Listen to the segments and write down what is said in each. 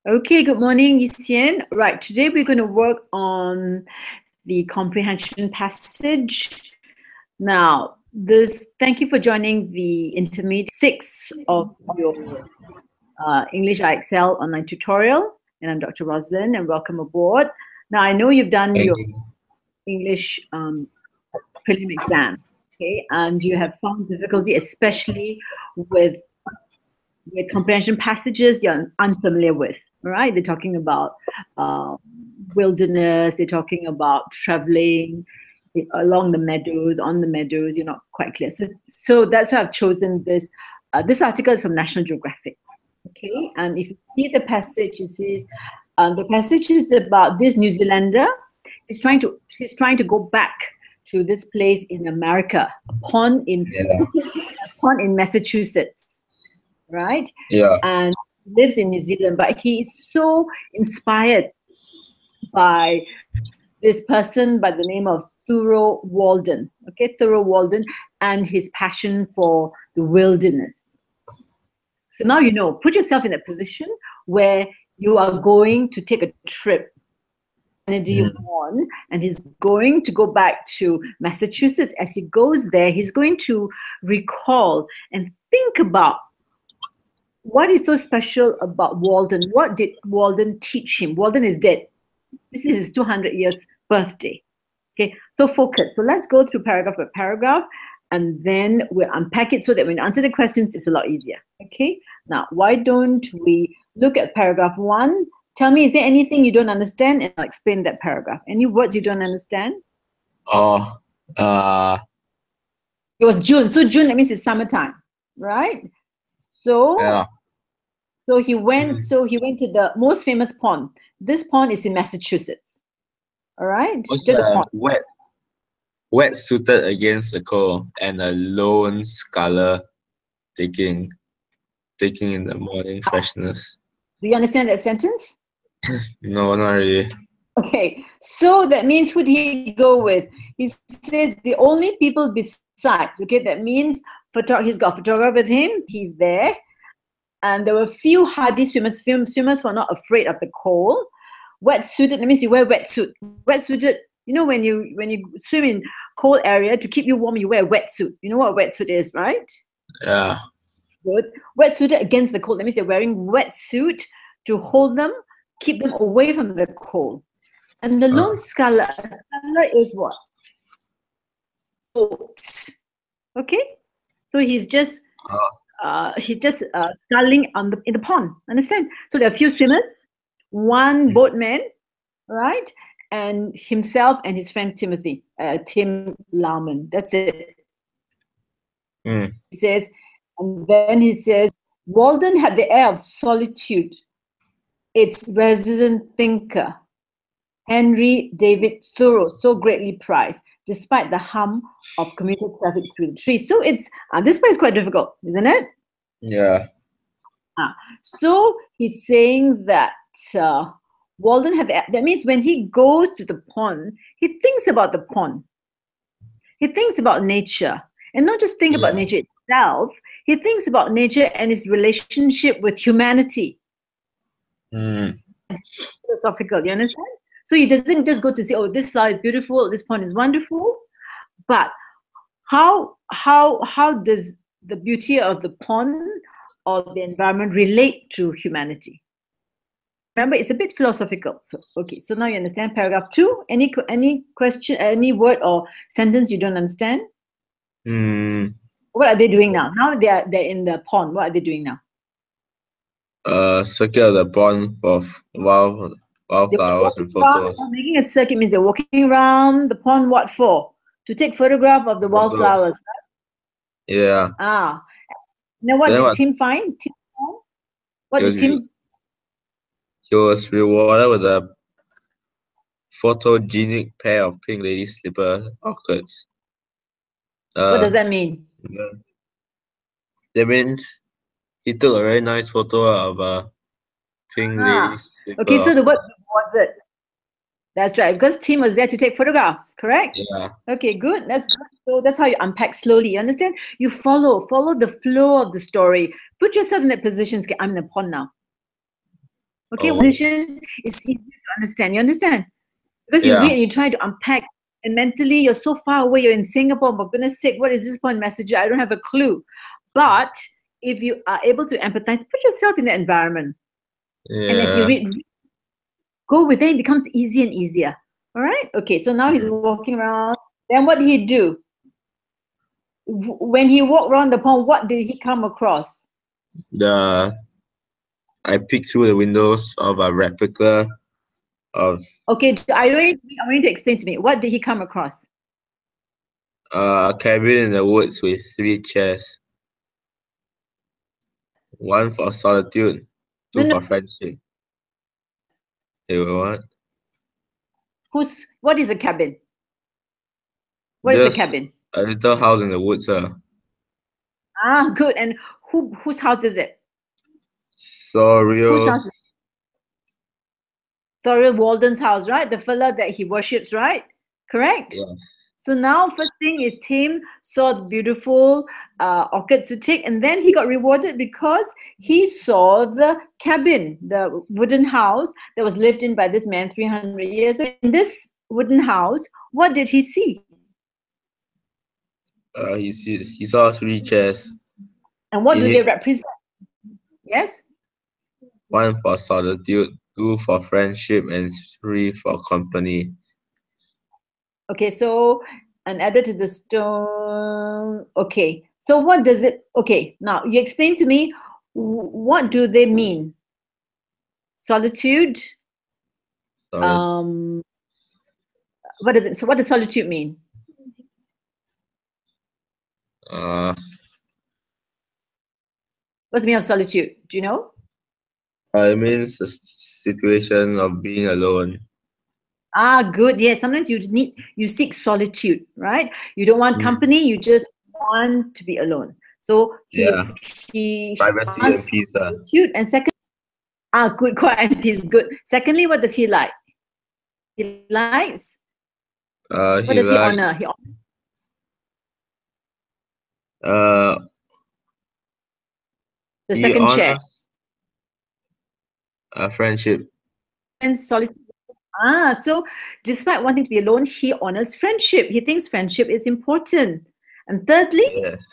Okay, good morning, Yisian. Right, today we're going to work on the comprehension passage. Now, thank you for joining the intermediate 6 of your English iExcel online tutorial. And I'm Dr. Rosalind, and welcome aboard. Now, I know you've done your English prelim exam, okay, and you have found difficulty, especially with comprehension passages you're unfamiliar with, right? They're talking about wilderness, they're talking about traveling along the meadows, on the meadows, you're not quite clear. So that's why I've chosen this. This article is from National Geographic, okay? And if you see the passage, it says, the passage is about this New Zealander. He's trying to go back to this place in America, a pond in Massachusetts. Right? Yeah. And lives in New Zealand, but he is so inspired by this person by the name of Thoreau Walden. Okay, Thoreau Walden, and his passion for the wilderness. So now you know, put yourself in a position where you are going to take a trip. Kennedy won, and he's going to go back to Massachusetts. As he goes there, he's going to recall and think about what is so special about Walden? What did Walden teach him? Walden is dead. This is his 200 years birthday. Okay, so focus. So let's go through paragraph by paragraph, and then we'll unpack it so that when you answer the questions, it's a lot easier. Okay, now why don't we look at paragraph 1? Tell me, is there anything you don't understand? And I'll explain that paragraph. Any words you don't understand? Oh, it was June. So June, that means it's summertime, right? So yeah. So he went. So he went to the most famous pond. This pond is in Massachusetts. All right. Just a pond. Wet suited against the cold, and a lone scholar taking in the morning freshness. Do you understand that sentence? No, not really. Okay. So that means who did he go with? He says the only people besides. Okay. That means he's got a photographer with him. He's there. And there were few hardy swimmers. Swimmers were not afraid of the cold. Wet-suited, that means you wear wetsuit. Wet-suited, you know, when you swim in cold area, to keep you warm, you wear a wetsuit. You know what a wetsuit is, right? Yeah. Good. Wet-suited against the cold. That means they're wearing wetsuit to hold them, keep them away from the cold. And the lone scholar is what? Okay? So he's just... sculling in the pond. Understand? So there are a few swimmers, one boatman, right, and himself and his friend Tim Lauman. That's it. He says, and then he says, Walden had the air of solitude. Its resident thinker, Henry David Thoreau, so greatly prized, despite the hum of commuter traffic through the trees. So it's this part is quite difficult, isn't it? Yeah. So he's saying that Walden had that means when he goes to the pond, he thinks about the pond. He thinks about nature, and not just think about nature itself. He thinks about nature and his relationship with humanity. Philosophical, you understand? So he doesn't just go to say, oh, this flower is beautiful, this pond is wonderful, but how does the beauty of the pond or the environment relate to humanity? Remember, it's a bit philosophical. So okay, so now you understand paragraph 2. Any question, any word or sentence you don't understand? What are they doing now? Now they're in the pond. What are they doing now? Circle the pond of wildflowers and photos. Making a circuit means they're walking around the pond. What for? To take photograph of the wildflowers, right? Yeah. Now what did Tim find? What did Tim? He was rewarded with a photogenic pair of pink lady slipper orchids. What does that mean? That means he took a very nice photo of a pink lady slipper. Okay, so the word rewarded. That's right, because Tim was there to take photographs, correct? Yeah. Okay, good. That's good. So that's how you unpack slowly. You understand? You follow the flow of the story. Put yourself in that position. I'm in the pond now. Okay, Oh, position is easy to understand. You understand? Because you yeah. read and you try to unpack, and mentally you're so far away. You're in Singapore. For goodness sake, what is this point messenger? I don't have a clue. But if you are able to empathize, put yourself in the environment, and as you Yeah. read, go with it. It becomes easier and easier. All right. Okay. So now he's walking around. Then what did he do? When he walked around the pond, what did he come across? I peeked through the windows of a replica of Okay, I want you to explain to me. What did he come across? a cabin in the woods with 3 chairs. One for solitude, No, 2 no. for friendship. They were what? What is a cabin? What is a Just cabin? a little house in the woods. Ah, good. And whose house is it? Whose house? Sorios. Thurl Walden's house, right? The fella that he worships, right? Correct? Yeah. So now first thing is Tim saw the beautiful orchids to take, and then he got rewarded because he saw the cabin, the wooden house that was lived in by this man 300 years ago. In this wooden house, what did he see? He saw 3 chairs. And what In do it, they represent? Yes? 1 for solitude, 2 for friendship, and 3 for company. Okay, so and added to the stone. Okay, so what does it? Okay, now you explain to me what do they mean? Solitude. Solid- What does it? So what does solitude mean? Uh, What's the meaning of solitude? Do you know? it means the situation of being alone. Ah, good. Yes, sometimes you seek solitude, right? You don't want company. You just want to be alone. So Yeah, he privacy and wants peace. solitude, and second, good, quiet and peace. Good. Secondly, what does he like? He likes. What He does he like honor? uh The he second chair. honors friendship. And solitude. Ah, so despite wanting to be alone, he honors friendship. He thinks friendship is important. And thirdly, Yes,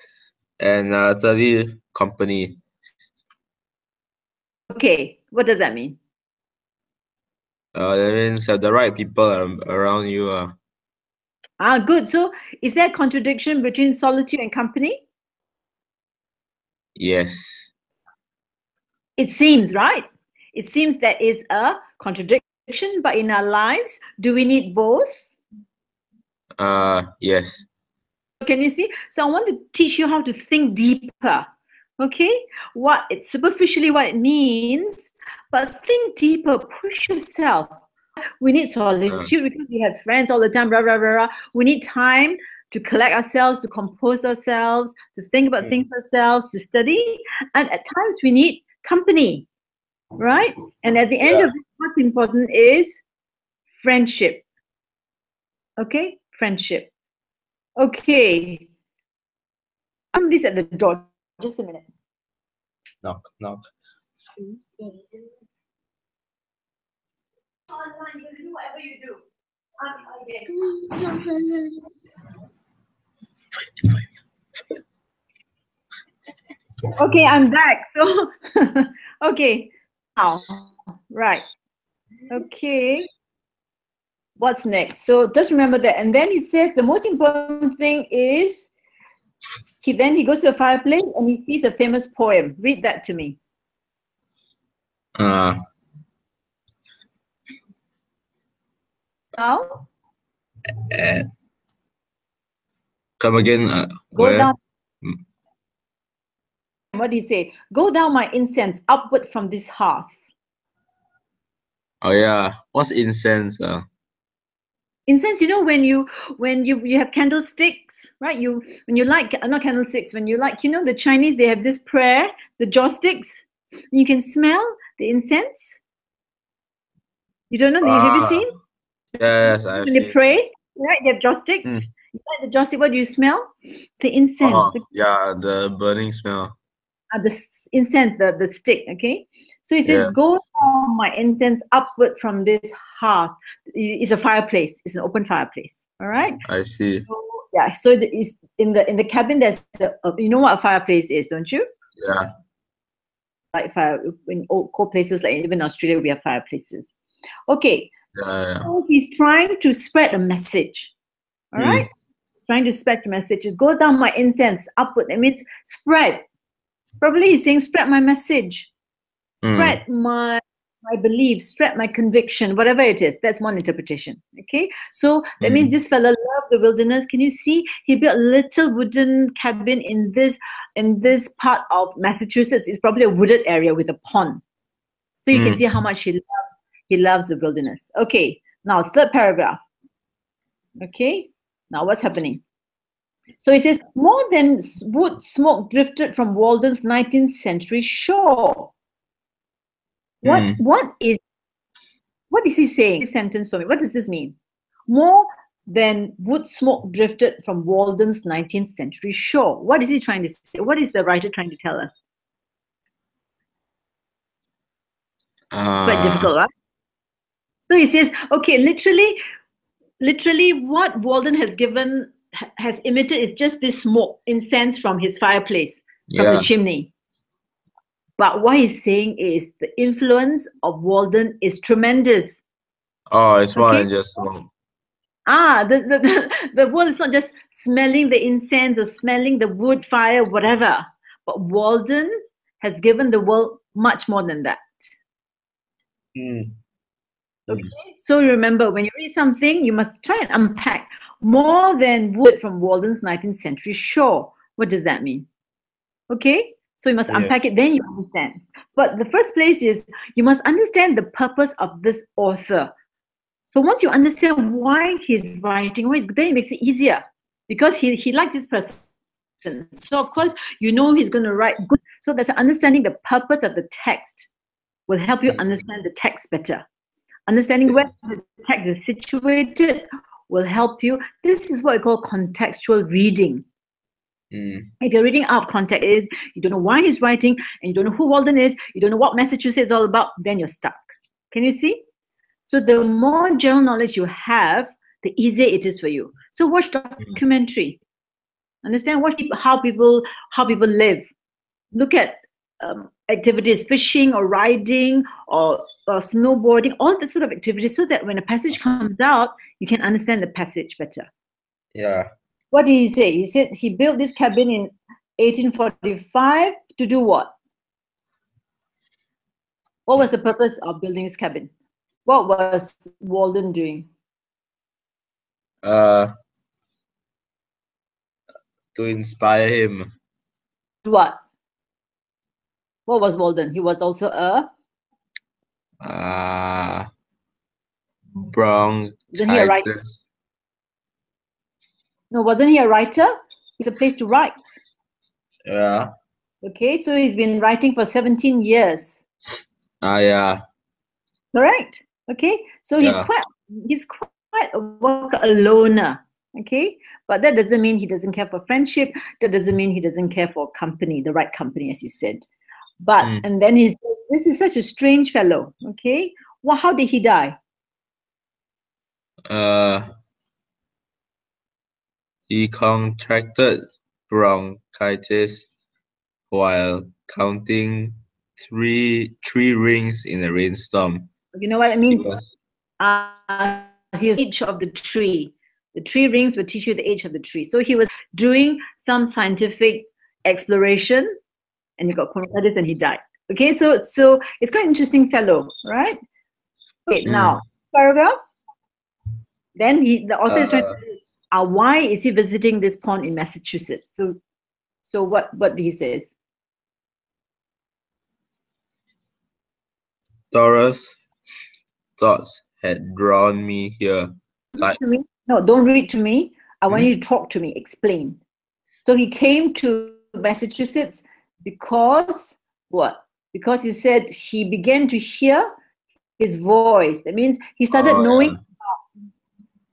and thirdly, company. okay, what does that mean? That means the right people around you. Ah, good. So is there a contradiction between solitude and company? Yes. It seems, right? It seems there is a contradiction, but in our lives, do we need both? Yes. Can you see? So I want to teach you how to think deeper. Okay? Superficially what it means, but think deeper, push yourself. We need solitude because we have friends all the time, blah, blah, blah, blah. We need time to collect ourselves, to compose ourselves, to think about things ourselves, to study. And at times we need company, right? And at the end of it, what's important is friendship. Okay? Friendship. Okay. Somebody's at the door. Just a minute. Knock, knock. Online, you do whatever you do. Okay, I'm back. So, okay. Now, right. Okay. What's next? So just remember that. And then he says the most important thing is he goes to the fireplace and he sees a famous poem. Read that to me. Uh, Now, Come again. go Where? down. What do you say? Go down my incense upward from this hearth. Oh yeah. What's incense? Incense, you know, when you have candlesticks, right? When you like, not candlesticks, when you like, you know, the Chinese, they have this prayer, the joss sticks. You can smell the incense. You don't know? Have you seen? Yes, I've When they seen. pray, right? They have joss sticks. You like the joss stick? What do you smell? The incense. Oh, yeah, the burning smell. The incense, the stick. Okay. So it says, Yeah. go down my incense upward from this hearth. It's a fireplace. It's an open fireplace. All right. I see. So, yeah. So it's in the cabin. There's you know what a fireplace is, don't you? Yeah. Like fire in cold places, like even in Australia, we have fireplaces. Okay. Yeah. So he's trying to spread a message. All right. Trying to spread the message. Just go down my incense upward. It means spread. Probably he's saying spread my message. Spread my beliefs, spread my conviction, whatever it is. That's one interpretation. Okay, so that means this fella loved the wilderness. Can you see? He built a little wooden cabin in this part of Massachusetts. It's probably a wooded area with a pond. So you can see how much he loves the wilderness. Okay, now third paragraph. Okay, now what's happening? So it says, more than wood smoke drifted from Walden's 19th century shore. What is he saying? This sentence for me. What does this mean? More than wood smoke drifted from Walden's 19th century shore. What is he trying to say? What is the writer trying to tell us? It's quite difficult, right? So he says, okay, literally what Walden has emitted is just this smoke, incense from his fireplace, from the chimney. But what he's saying is the influence of Walden is tremendous. Oh, it's more than just smoke. The world is not just smelling the incense or smelling the wood fire, whatever. But Walden has given the world much more than that. Okay, so remember, when you read something, you must try and unpack more than wood from Walden's 19th century shore. What does that mean? Okay, so you must unpack it, then you understand. But the first place is you must understand the purpose of this author. So once you understand why he's writing, then it makes it easier, because he liked this person. So of course, you know he's going to write good. So that's understanding the purpose of the text will help you understand the text better. Understanding where the text is situated will help you. This is what I call contextual reading. If you're reading out of context, you don't know why he's writing, and you don't know who Walden is, you don't know what Massachusetts is all about, then you're stuck. Can you see? So the more general knowledge you have, the easier it is for you. So watch documentary. Understand how people live. Look at activities, fishing or riding or snowboarding, all this sort of activities, so that when a passage comes out, you can understand the passage better. Yeah. What did he say? He said he built this cabin in 1845 to do what? What was the purpose of building this cabin? What was Walden doing? To inspire him. What? What was Walden? He was also a bronchitis. No, wasn't he a writer? It's a place to write. Yeah. Okay, so he's been writing for 17 years. Yeah. Correct. Okay, so he's quite a worker, a loner. Okay, but that doesn't mean he doesn't care for friendship. That doesn't mean he doesn't care for company, the right company, as you said. But and then he says, this is such a strange fellow. Okay, well, how did he die? He contracted bronchitis while counting three rings in a rainstorm. You know what it means? The age of the tree. The 3 rings will teach you the age of the tree. So he was doing some scientific exploration, and he got bronchitis and he died. Okay, so it's quite an interesting fellow, right? Okay, now paragraph. Then the author is trying to why is he visiting this pond in Massachusetts? So what he says? Dora's thoughts had drawn me here. No, don't read to me. I want you to talk to me. Explain. So he came to Massachusetts because what? Because he said he began to hear his voice. That means he started knowing.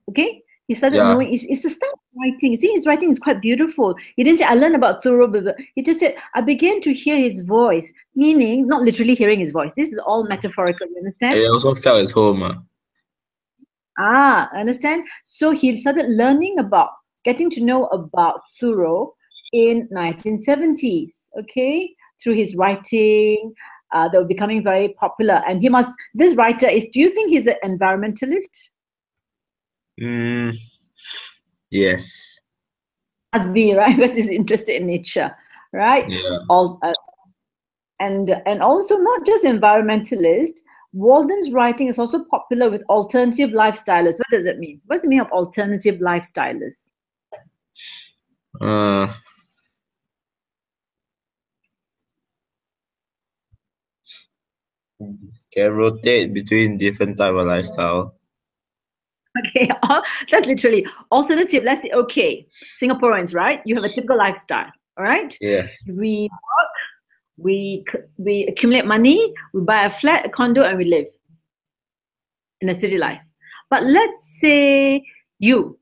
Okay, he started knowing. It's the start writing. See, his writing is quite beautiful. He didn't say, I learned about Thoreau, blah, blah. He just said, I began to hear his voice, meaning not literally hearing his voice. This is all metaphorical, you understand? I also felt at home. Understand? So he started learning about, getting to know about Thoreau in 1970s, okay? Through his writing, that were becoming very popular. And this writer do you think he's an environmentalist? Yes. Must be, right? Because he's interested in nature, right? Yeah. And also not just environmentalist. Walden's writing is also popular with alternative lifestylists. What does that mean? What's the meaning of alternative lifestylists? Can rotate between different type of lifestyle. Okay, that's literally alternative. Let's say, okay, Singaporeans, right? You have a typical lifestyle, all right? Yes. We work, we accumulate money, we buy a flat, a condo, and we live in a city life. But let's say you,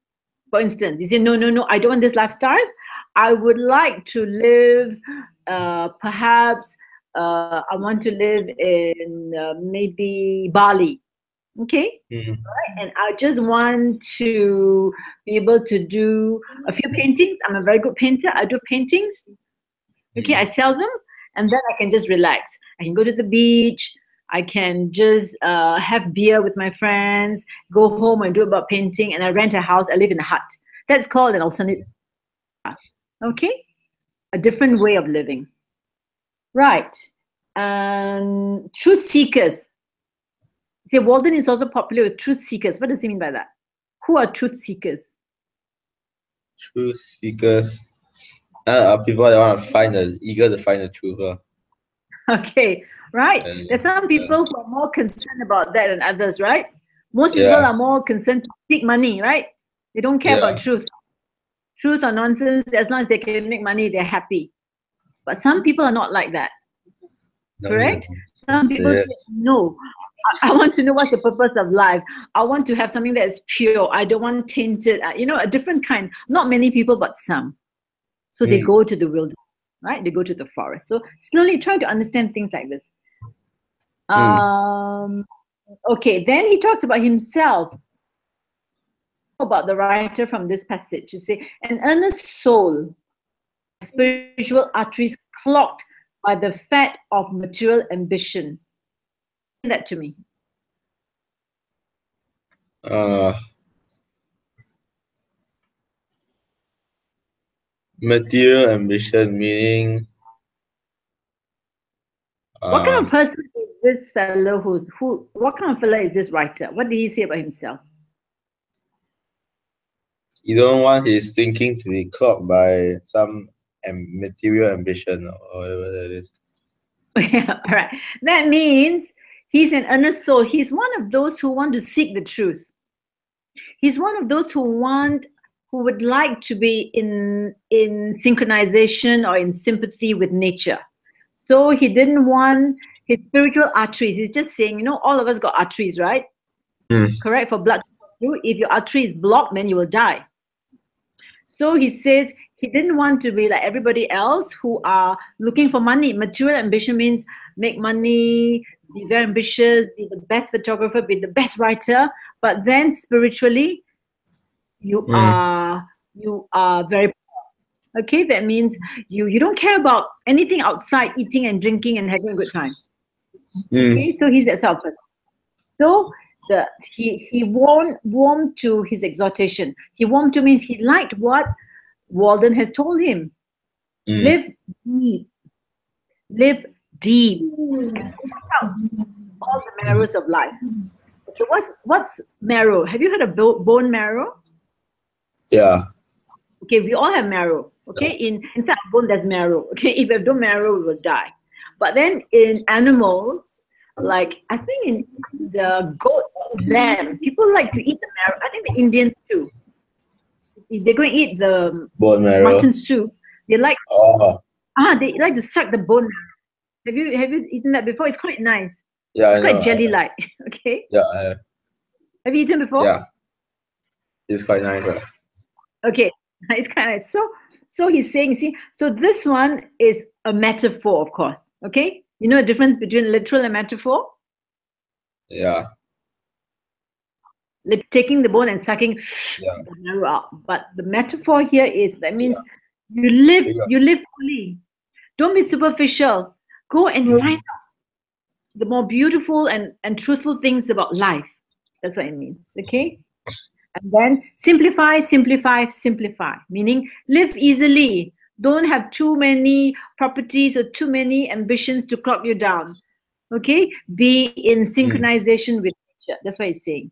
for instance, you say, no, I don't want this lifestyle. I would like to live, perhaps, I want to live in maybe Bali. Okay, right? And I just want to be able to do a few paintings. I'm a very good painter. I do paintings. Okay, I sell them, and then I can just relax. I can go to the beach. I can just have beer with my friends, go home and do about painting, and I rent a house. I live in a hut. That's called an alternate. Okay, a different way of living. Right. Truth seekers. See, Walden is also popular with truth seekers. What does he mean by that? Who are truth seekers? Truth seekers are people that want to eager to find the truth. Okay, right. There's some people who are more concerned about that than others, right? Most people are more concerned to seek money, right? They don't care about truth. Truth or nonsense, as long as they can make money, they're happy. But some people are not like that. Correct? Some people say, no, I want to know what's the purpose of life. I want to have something that is pure. I don't want tainted, a different kind. Not many people, but some. So they go to the wilderness, right? They go to the forest. So slowly try to understand things like this. Okay, then he talks about himself, about the writer from this passage. You say, an earnest soul, spiritual arteries clogged by the fat of material ambition. Say that to me. Material ambition meaning. What kind of person is this fellow what kind of fellow is this writer? What did he say about himself? You don't want his thinking to be clogged by some material ambition or whatever that is. Yeah, all right. That means he's an earnest soul. He's one of those who want to seek the truth. He's one of those who would like to be in synchronization or in sympathy with nature. So he didn't want his spiritual arteries. He's just saying, all of us got arteries, right? Correct? For blood. If your artery is blocked, then you will die. So he says he didn't want to be like everybody else who are looking for money. Material ambition means make money, be very ambitious, be the best photographer, be the best writer. But then spiritually, you are very poor. Okay, that means you don't care about anything outside eating and drinking and having a good time. Okay, so he's that sort of person. So he warmed to his exhortation. He warmed to means he liked what Walden has told him. Live deep. Live deep. And suck out all the marrows of life. Okay, what's marrow? Have you heard of bone marrow? Yeah. Okay, we all have marrow. Okay, inside our bone there's marrow. Okay, if we have no marrow, we will die. But then in animals, like I think in the goat, lamb, people like to eat the marrow. I think the Indians too. If they're going to eat the bone marrow, mutton soup, they like they like to suck the bone marrow. Have you eaten that before? It's quite nice. Yeah, it's quite jelly-like. Okay. Yeah, I have. Have you eaten before? Yeah, it's quite nice. Okay, It's kind of so he's saying, see, so this one is a metaphor, of course. Okay, you know the difference between literal and metaphor? Yeah. Like taking the bone and sucking Yeah. the marrow out. But the metaphor here is that means Yeah. you live fully. Don't be superficial. Go and find out the more beautiful and truthful things about life. That's what it means. Okay? And then simplify, simplify, simplify. Meaning live easily. Don't have too many properties or too many ambitions to clog you down. Okay? Be in synchronization with nature. That's what he's saying.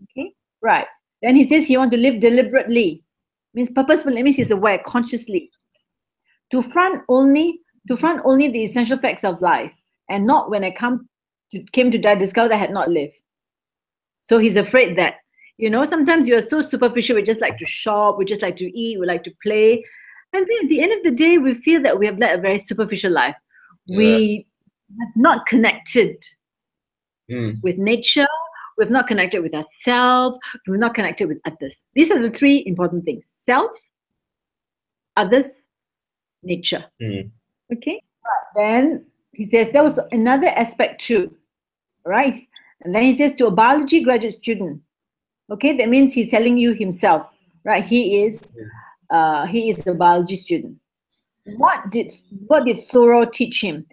Okay? Right. Then he says you want to live deliberately. Means purposefully, means he's aware, consciously. To front only the essential facts of life, and not when I came to die, discover that I had not lived. So he's afraid that, sometimes you are so superficial, we just like to shop, we just like to eat, we like to play. And then at the end of the day, we feel that we have led a very superficial life. Yeah. We have not connected with nature, we've not connected with ourselves, we've not connected with others. These are the three important things: self, others, nature. Okay. Then he says there was another aspect too, right? And then he says to a biology graduate student, okay, that means he's telling you himself, right? He is a biology student. What did Thoreau teach him?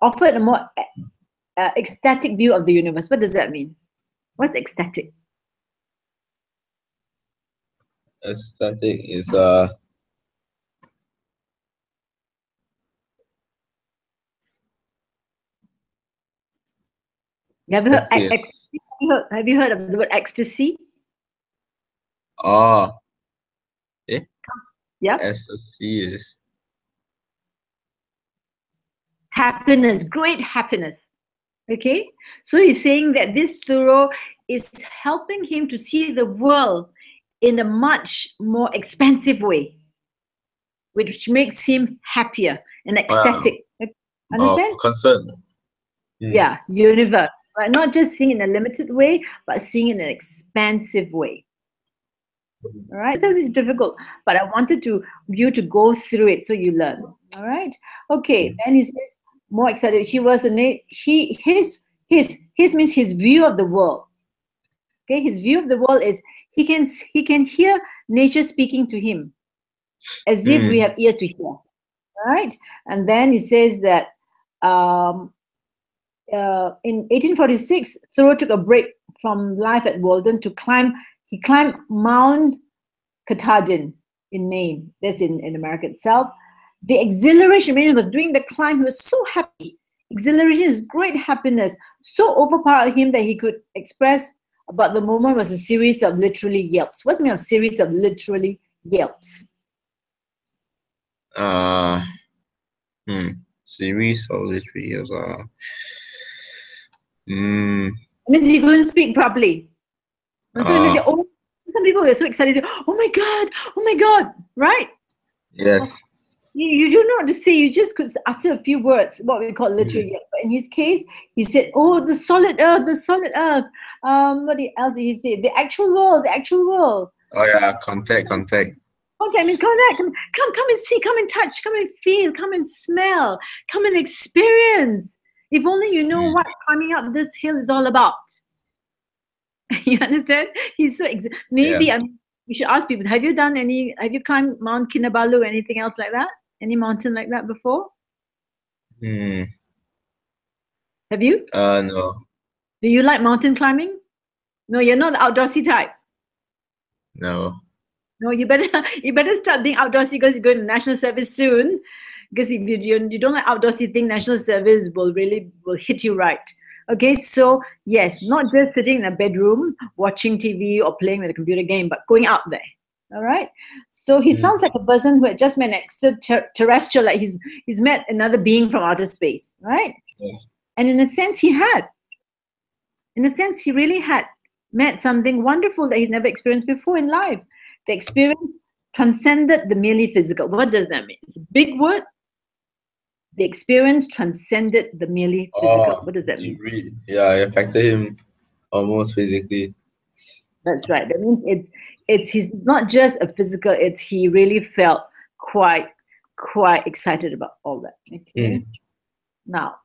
Offered a more ecstatic view of the universe. What does that mean? What's ecstatic? Aesthetic is Have you heard of the word ecstasy? oh Yeah. ecstasy is Happiness, great happiness. Okay, so he's saying that this Thoreau is helping him to see the world in a much more expansive way, which makes him happier and ecstatic. Understand? concern. Yeah, universe, right? Not just seeing in a limited way, but seeing in an expansive way. All right, because it's difficult, but I wanted you to go through it so you learn. All right, okay. Then he says more excited. His means his view of the world. Okay, his view of the world is he can hear nature speaking to him, as if we have ears to hear. All right, and then he says that in 1846, Thoreau took a break from life at Walden to climb. He climbed Mount Katahdin in Maine. That's in America itself. The exhilaration, when he was doing the climb, he was so happy. Exhilaration is great happiness. So overpowered him that he could express about the moment was a series of literally yelps. What's the meaning of series of literally yelps? Series of literary yelps It means he couldn't speak properly. And so when they say, oh, some people are so excited, they say, oh my God, right? Yes. You don't know what to say. You just could utter a few words, what we call literary yelps. But in his case, he said, oh, the solid earth. What else did he say? The actual world. Oh yeah, contact. Contact means contact. Come and see, come and touch, come and feel, come and smell, come and experience. If only you know what climbing up this hill is all about. You understand? He's so maybe we should ask people, have you climbed Mount Kinabalu or anything else like that? Any mountain like that before? Have you? No. Do you like mountain climbing? No, you're not the outdoorsy type. No. No, you better start being outdoorsy because you're going to national service soon. Because if you don't like outdoorsy thing, national service will hit you right. Okay, so yes, not just sitting in a bedroom watching TV or playing with a computer game, but going out there. All right. So he sounds like a person who had just met an extraterrestrial, like he's met another being from outer space, right? Yeah. And in a sense, he really had met something wonderful that he's never experienced before in life. The experience transcended the merely physical. What does that mean? It's a big word. The experience transcended the merely physical. What does that mean? It affected him almost physically. That's right. That means he's not just a physical, it's he really felt quite excited about all that. Okay. Now,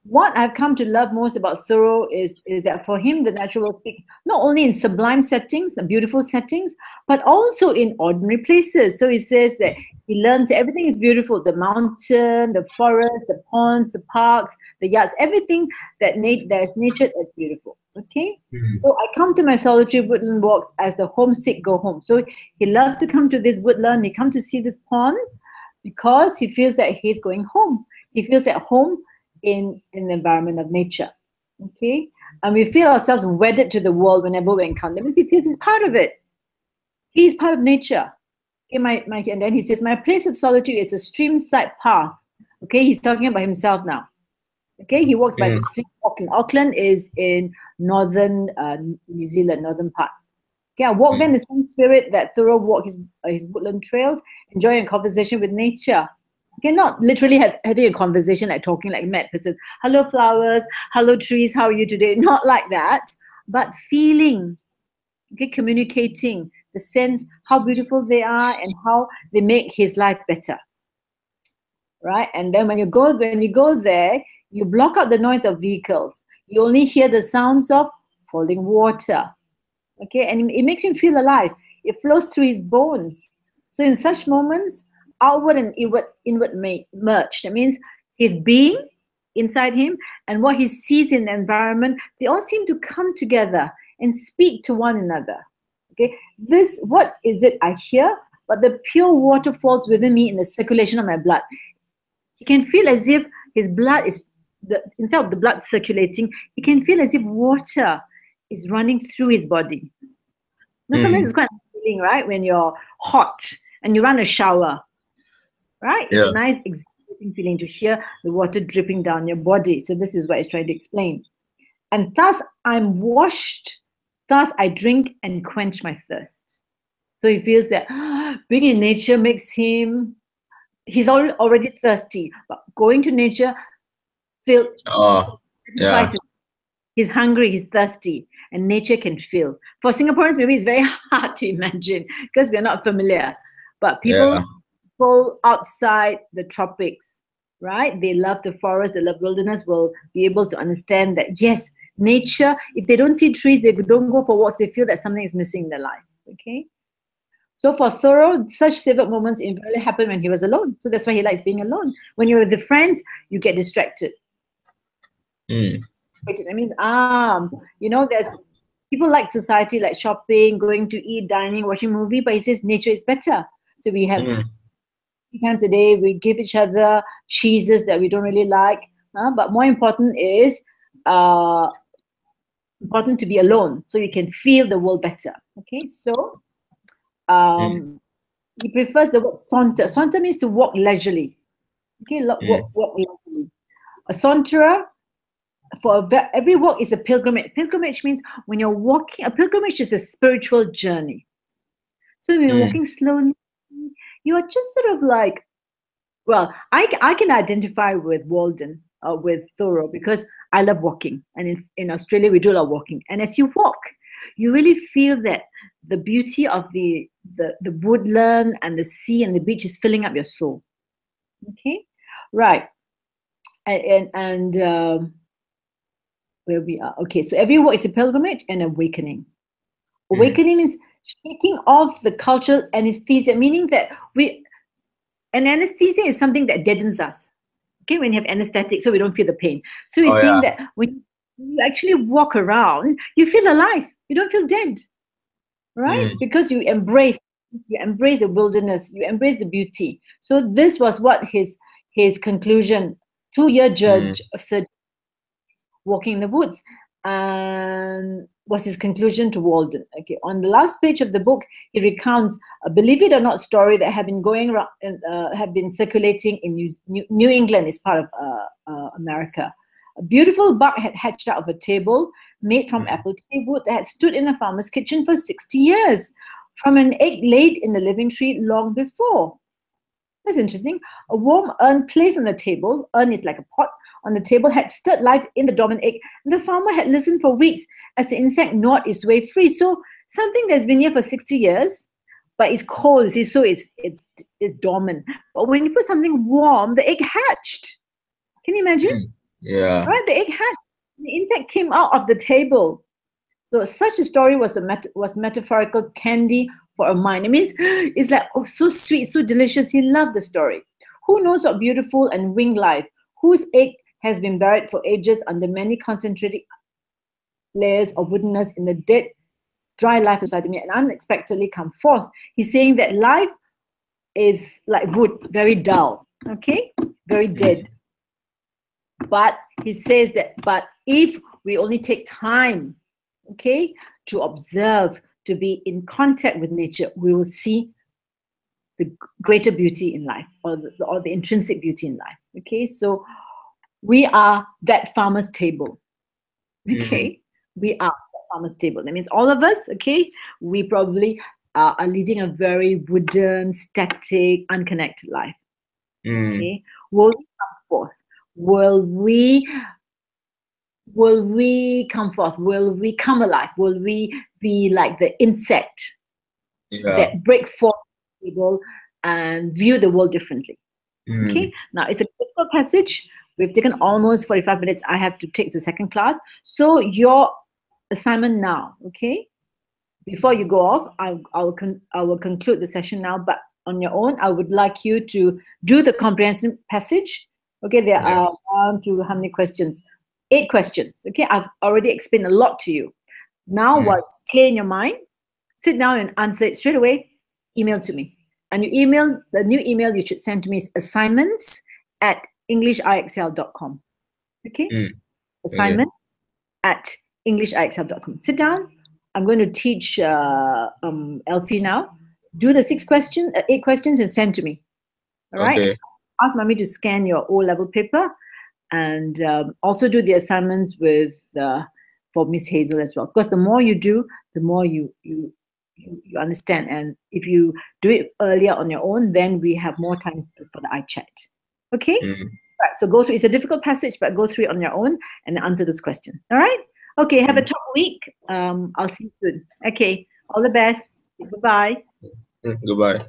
what I've come to love most about Thoreau is that for him, the natural world speaks not only in sublime settings, and beautiful settings, but also in ordinary places. So he says that he learns that everything is beautiful: the mountain, the forest, the ponds, the parks, the yards, everything that is nature that's beautiful. Okay. So I come to my solitary woodland walks as the homesick go home. So he loves to come to this woodland. He comes to see this pond because he feels that he's going home. He feels at home in the environment of nature. Okay. And we feel ourselves wedded to the world whenever we encounter him. He feels he's part of it. He's part of nature. Okay, and then he says, my place of solitude is a stream-side path. Okay, he's talking about himself now. Okay, he walks by the stream. Auckland is in northern New Zealand, northern part. Okay, I walk there in the same spirit that Thoreau walked his woodland trails, enjoying a conversation with nature. Okay, not literally having a conversation like talking like mad person. Hello flowers, hello trees, how are you today? Not like that, but feeling, okay, communicating the sense how beautiful they are and how they make his life better. Right? And then when you go there, you block out the noise of vehicles. You only hear the sounds of falling water. Okay, and it makes him feel alive. It flows through his bones. So in such moments, outward and inward may merge. That means his being inside him and what he sees in the environment, they all seem to come together and speak to one another. Okay, what is it I hear? But the pure water falls within me in the circulation of my blood. He can feel as if his blood is, instead of the blood circulating, he can feel as if water is running through his body. Now, sometimes it's quite a feeling, right? When you're hot and you run a shower, right? It's a nice, exhilarating feeling to hear the water dripping down your body. So this is what he's trying to explain. And thus I'm washed, thus I drink and quench my thirst. So he feels that being in nature makes him, he's already thirsty, but going to nature satisfies. He's hungry, he's thirsty, and nature can fill. For Singaporeans, maybe it's very hard to imagine because we're not familiar. But people outside the tropics, right? They love the forest, they love wilderness, will be able to understand that, yes, nature, if they don't see trees, they don't go for walks, they feel that something is missing in their life, okay? So for Thoreau, such savored moments invariably happen when he was alone. So that's why he likes being alone. When you're with the friends, you get distracted. That means, there's people like society, like shopping, going to eat, dining, watching a movie, but he says nature is better. So we have 3 times a day, we give each other cheeses that we don't really like. But more important is important to be alone so you can feel the world better. Okay, so he prefers the word saunter. Saunter means to walk leisurely. Okay, walk leisurely. A saunterer, for every walk is a pilgrimage. Pilgrimage means when you're walking, a pilgrimage is a spiritual journey. So when you're walking slowly, you're just sort of like, well, I can identify with Walden, with Thoreau, because I love walking. And in Australia, we do a lot of walking. And as you walk, you really feel that the beauty of the woodland and the sea and the beach is filling up your soul. Okay, right. And where we are. Okay, so every walk is a pilgrimage and awakening. Awakening means shaking off the cultural anesthesia, meaning that an anesthesia is something that deadens us. Okay, when you have anesthetic, so we don't feel the pain. So he's saying that when you actually walk around, you feel alive. You don't feel dead, right? Because you embrace the wilderness, you embrace the beauty. So this was what his conclusion, 2-year judge of surgery, walking in the woods, and was his conclusion to Walden. Okay, on the last page of the book, he recounts a believe it or not story that had been going around, had been circulating in New England, is part of America. A beautiful buck had hatched out of a table made from apple tree wood that had stood in a farmer's kitchen for 60 years, from an egg laid in the living tree long before. That's interesting. A warm urn placed on the table, urn is like a pot, on the table had stirred life in the dormant egg, and the farmer had listened for weeks as the insect gnawed its way free. So Something that's been here for 60 years, but it's cold, see, so it's dormant. But when you put something warm, the egg hatched. Can you imagine? Yeah. Right, the egg hatched. The insect came out of the table. So such a story was metaphorical candy for a mind. It means it's like, oh, so sweet, so delicious. He loved the story. Who knows what beautiful and winged life, whose egg has been buried for ages under many concentrated layers of woodenness in the dead, dry life of society, and unexpectedly come forth. He's saying that life is like wood, very dull, okay, very dead. But he says that, but if we only take time, okay, to observe, to be in contact with nature, we will see the greater beauty in life, or the intrinsic beauty in life. Okay, so we are that farmer's table. Okay, we are that farmer's table. That means all of us, okay, we probably are leading a very wooden, static, unconnected life. Okay, will we come forth? Will we come forth? Will we come alive? Will we be like the insect that break forth the table and view the world differently? Okay, now it's a difficult passage. We've taken almost 45 minutes. I have to take the second class. So your assignment now, okay? Before you go off, I will conclude the session now, but on your own, I would like you to do the comprehensive passage. Okay, there are 1, 2, how many questions? 8 questions. Okay, I've already explained a lot to you. Now, what's clear in your mind, sit down and answer it straight away. Email to me. And the new email you should send to me is assignments@EnglishiExcel.com. Okay? Assignments at EnglishiExcel.com. Sit down. I'm going to teach Elfie now. Do the 8 questions and send to me. All right? Okay. Ask Mommy to scan your O-level paper, and also do the assignments for Miss Hazel as well. Because the more you do, the more you understand. And if you do it earlier on your own, then we have more time for the iChat. Okay? Right, so go through. It's a difficult passage, but go through it on your own and answer those questions. All right? Okay, have a top week. I'll see you soon. Okay, all the best. Goodbye. Goodbye.